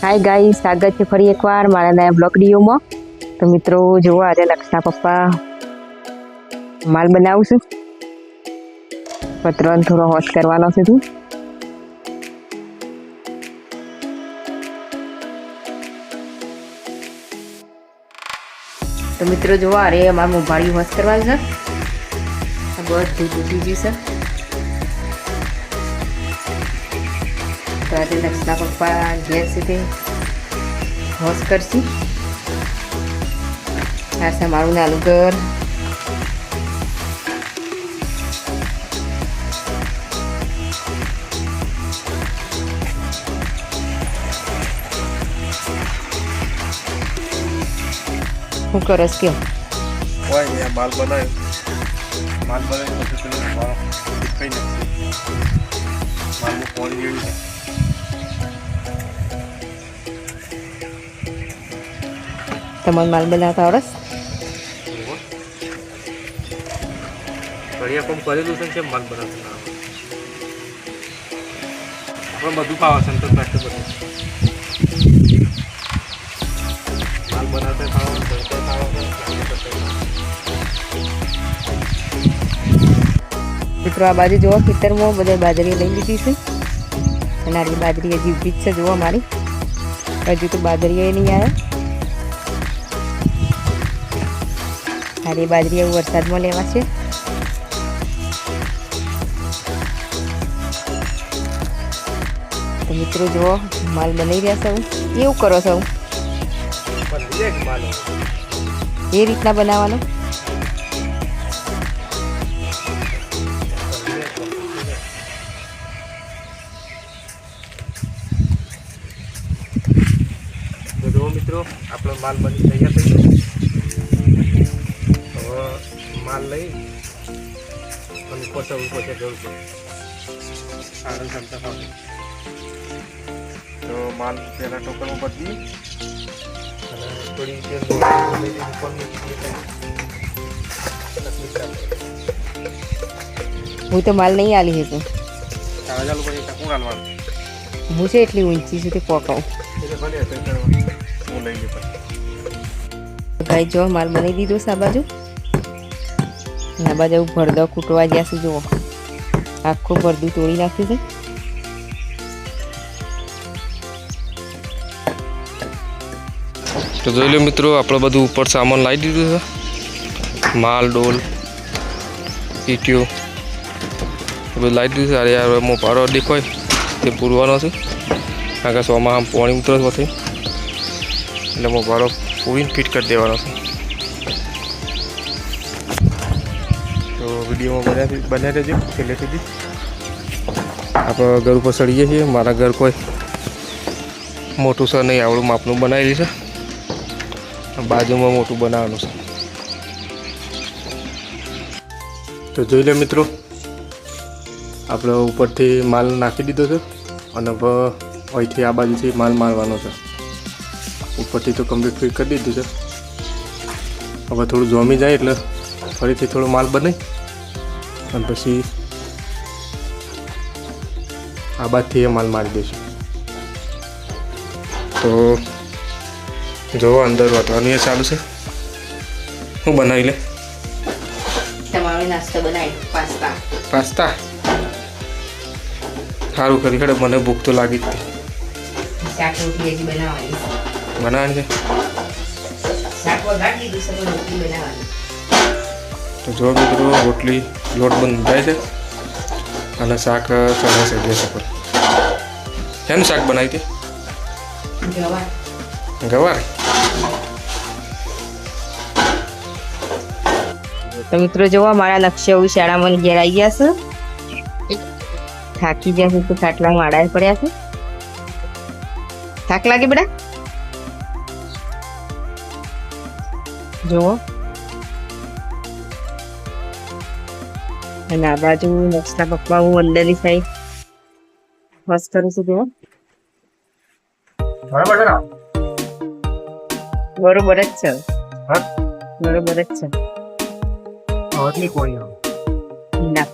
Hi guys, स्वागत है फरी एक बार मारा नया ब्लॉग वीडियो में। तो मित्रों जो आज लक्षना पप्पा माल बनाવું છું પત્રન થોડો હોશ કરવાનો છે તું तो मित्रों जो अरे अमार मोबाइल होश करवा છે આ બધું તૂટી ગયું છે તો આજે લક્ષના પપ્પા ઘેર સીધે હોશ કરશી આ છે મારું નાનું ઘર હું કરસ કે કોઈ નહીં માલ બનાવ્યો પછી પેલું કઈ નથી માલનું પાણી જેવું છે તમને માલ બનાવતા આવડે ઘડિયા કોમ કરેલું છે કેમ માલ બનાવતું ના પણ બધું ખાવા સંતોષ માટે બધું માલ બનાવતા મિત્રો આ બાજુ જોવા ખેતરમાં બધા બાજરી લઈ લીધી છે અને આટલી બાજરી હજી ઊભી જ છે જોવા મારી હજુ તો બાજરી નહીં આવ્યા આટલી બાજરી એવું વરસાદમાં લેવા છે તો મિત્રો જુઓ માલ બનાવી રહ્યા છો એવું કરો છો એ રીતના બનાવવાનો તો મિત્રો આપણો માલ બની તૈયાર થઈ ગયો હવે માલ લઈ અને ઉપર જવું છે સારું ક્ષમતા ખાવું તો માલ પહેલાં ટોકરમાં બદલી અને થોડી હું તો માલ નહીં આલી હતું ચાલુ કરી કોણ હાલવાનું હું છે એટલી ઊંચી છે તે પોકાવું હું લઈ લે ભાઈ જો માલ બનાવી દીધો છે આ બાજુ આ બાજુ ભરદો કૂટવા ગયા છે જુઓ આખું ભરદું તોડી નાખ્યું છે તો જોઈ લો મિત્રો આપણે બધું ઉપર સામાન લાવી દીધું છે માલ ડોલ ઈટીઓ બધું લાવી દીધું છે અરે યાર મોપારો દેખાય તે પૂરવાનો છે કારણ કે સોમાં આમ પાણી ઉતરે પછી એટલે મોપારો પૂરીને ફિટ કરી દેવાનો છે તો વિડીયોમાં બન્યા રહેજો છેલ્લે સુધી આપણે ઘર ઉપર ચડીએ છીએ મારા ઘર કોઈ મોટું છે નહીં આવડું માપનું બનાવેલું છે બાજુમાં મોટું બનાવવાનું છે તો જોઈ લે મિત્રો આપણે ઉપરથી માલ નાખી દીધો છે અને હવે અહીંથી આ બાજુથી માલ મારવાનો છે ઉપરથી તો કમ્પ્લીટ ફિટ કરી દીધું છે હવે થોડું જોમી જાય એટલે ફરીથી થોડો માલ બને અને પછી આ બાજુથી એ માલ મારી દઈશું તો જોવો અંદર વાટવાનું એ ચાલુ છે હું બનાવી લે તમારો નાસ્તો બનાવી પાસ્તા સારું કરી ખડે મને ભૂખ તો લાગી જ શાક રોટલી હજી બનાવવાની બનાવવાની છે શાક વઘારી દીધું છે રોટલી બનાવવાની તો જો મિત્રો રોટલી લોટ બંધાય છે અને શાક ચણે છે ગેસ ઉપર શેનું શાક બનાવી હતી ગવાર તો મિત્રો જોવા મારા લક્ષ્ય શાળામાં ઘેર આવી ગયા છે થાકી ગયા છે તો ખાટલામાં આડા પડ્યા છે થાક લાગે બેટા જુઓ અને આ બાજુ લક્ષના પપ્પા હું અંદરની સાઈડ હોશ કરું છું જુઓ બરોબર જ છે બરોબર જ છે ના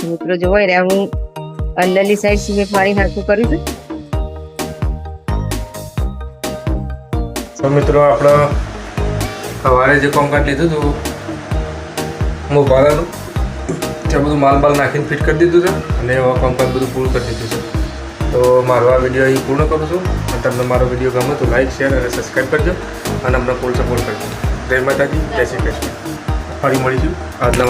મિત્રો જોવાય રહ્યા હું અંદરની સાઈડ સિમેન્ટ મારી નાખું કર્યું છે. તો મિત્રો આપણે સવારે જે કામકાજ લીધું હતું મોબાઈલનું ત્યાં બધું માલ નાખીને ફિટ કરી દીધું છે અને એવા કામકાજ બધું પૂરું કરી દીધું છે. તો મારો આ વિડીયો અહીં પૂર્ણ કરું છું અને તમને મારો વિડીયો ગમે તો લાઈક શેર અને સબસ્ક્રાઈબ કરજો અને અમને ફૂલ સપોર્ટ કરજો. જય માતાજી, જય શ્રી કૃષ્ણ. ફરી મળીશું આજના